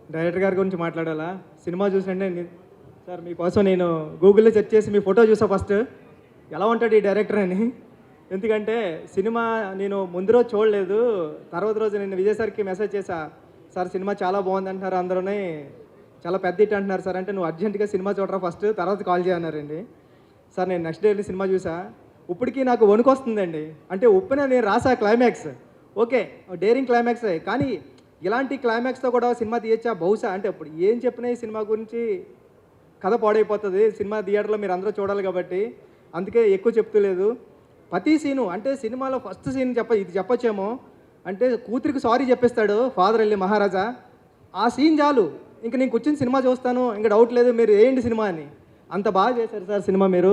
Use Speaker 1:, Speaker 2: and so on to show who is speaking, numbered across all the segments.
Speaker 1: Director గారి గురించి మాట్లాడాలా? సినిమా చూసండి సార్ మీకోసం నేను గూగుల్‌లో సెర్చ్ చేసి మీ ఫోటో చూసా ఫస్ట్. ఎలా ఉంటాడు ఈ డైరెక్టర్ అని. ఎందుకంటే సినిమా నేను ముందు రోజు చూడలేదు. తర్వాత రోజు నేను విజయ్ సార్‌కి మెసేజ్ చేశా. సార్ సినిమా చాలా బాగుందంటున్నారు అందరూని. చాలా పెద్ద హిట్ అంటున్నారు సార్ అంటే, "నువ్వు అర్జెంట్‌గా సినిమా చూడరా ఫస్ట్ తర్వాత కాల్ చేయి" అన్నారండి. సార్ నేను నెక్స్ట్ డే ఎళ్లి సినిమా చూసా. ఇప్పటికి నాకు వణుకొస్తుందండి. అంటే ఉప్పెన నేను రాసా క్లైమాక్స్. ఓకే. డేరింగ్ క్లైమాక్సే. కానీ ఇలాంటి క్లైమాక్స్‌తో కూడా సినిమా తీయొచ్చా? బహుశా అంటే ఇప్పుడు ఏం చెప్పినా ఈ సినిమా గురించి కథ పాడైపోతది. సినిమా థియేటర్‌లో మీరందరూ చూడాలి కాబట్టి. అందుకే ఎక్కువ చెప్తలేదు. ప్రతి సీను అంటే సినిమాలో ఫస్ట్ సీన్ ఇది చెప్పొచ్చేమో. అంటే కూతురికి సారీ చెప్పేస్తాడు ఫాదర్ ఎళ్లి మహారాజా. ఆ సీన్ చాలు. ఇంక నేను కూర్చొని సినిమా చూస్తాను. ఇంక డౌట్ లేదు మీరు ఏయండి సినిమా అని. అంత బాగా చేశారు సార్ సినిమా మీరు.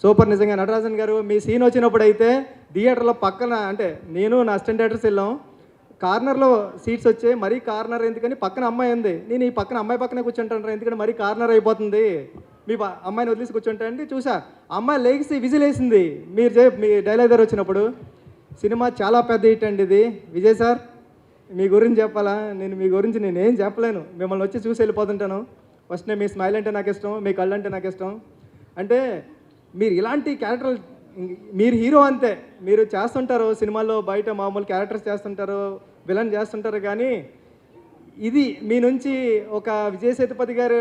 Speaker 1: సూపర్ నిజంగా నటరాజన్ గారు. మీ సీన్ వచ్చినప్పుడైతే థియేటర్‌లో పక్కన అంటే నేను నా అసిస్టెంట్ డైరెక్టర్స్ ఎళ్ళాం. కార్నర్‌లో సీట్స్ వచ్చాయి. మరీ కార్నర్ ఎందుకని పక్కన అమ్మాయి ఉంది. నేను ఈ పక్కన అమ్మాయి పక్కనే కూర్చుంటానురా ఎందుకంటే మరీ కార్నర్ అయిపోతుంది. మీ అమ్మాయిని వదిలేసి కూర్చుంటా అంటే చూసా. అమ్మాయి లెగిసి విజిలేసింది. మీ డైలాగ్ దగ్గర వచ్చినప్పుడు. సినిమా చాలా పెద్ద హిట్ అండి ఇది. విజయ్ సార్ మీ గురించి చెప్పాలా? మీ గురించి నేనేం చెప్పలేను. మిమ్మల్ని వచ్చి చూసి వెళ్ళిపోతుంటాను. ఫస్ట్ మీ స్మైల్ అంటే నాకు ఇష్టం. మీ కళ్ళు అంటే నాకు ఇష్టం. అంటే మీరు ఇలాంటి క్యారెక్టర్లు మీరు హీరో అంతే. మీరు చేస్తుంటారు సినిమాల్లో బయట మామూలు క్యారెక్టర్స్ చేస్తుంటారు, విలన్ చేస్తుంటారు కానీ ఇది మీ నుంచి ఒక విజయ్ సేతుపతి గారు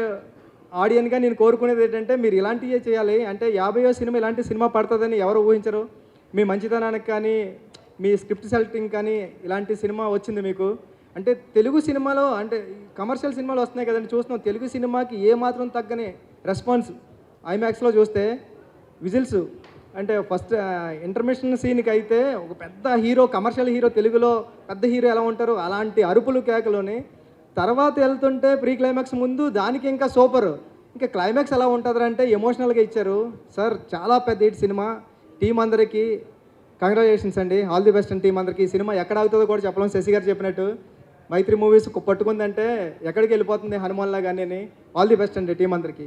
Speaker 1: ఆడియన్‌గా నేను కోరుకునేది ఏంటంటే మీరు ఇలాంటివే చేయాలి. అంటే 50వ సినిమా ఇలాంటి సినిమా పడతదని ఎవరు ఊహించరు. మీ మంచితనానికి కానీ, మీ స్క్రిప్ట్ సెలెక్టింగ్ కానీ ఇలాంటి సినిమా వచ్చింది మీకు. అంటే తెలుగు సినిమాలో అంటే కమర్షియల్ సినిమాలు వస్తున్నాయి కదండీ చూస్తున్నాం. తెలుగు సినిమాకి ఏ మాత్రం తగ్గని రెస్పాన్స్ ఐమాక్స్‌లో చూస్తే విజిల్స్ అంటే ఫస్ట్ ఇంటర్మిషన్ సీన్‌కి అయితే ఒక పెద్ద హీరో కమర్షియల్ హీరో తెలుగులో పెద్ద హీరో ఎలా ఉంటారో అలాంటి అరుపులు కేకలోని తర్వాత వెళ్తుంటే ప్రీ క్లైమాక్స్ ముందు దానికి ఇంకా సూపర్. ఇంకా క్లైమాక్స్ ఎలా ఉంటుందిరా అంటే ఎమోషనల్‌గా ఇచ్చారు. సార్ చాలా పెద్ద హిట్ సినిమా. టీం అందరికీ కంగ్రాచులేషన్స్ అండి. ఆల్ ది బెస్ట్ అండి టీం అందరికీ. ఈ సినిమా ఎక్కడ ఆగుతుందో కూడా చెప్పలేం. శశి గారు చెప్పినట్టు మైత్రి మూవీస్ పట్టుకుందంటే ఎక్కడికి వెళ్ళిపోతుంది హనుమాన్‌లా గాని. ఆల్ ది బెస్ట్ అండి టీం అందరికీ.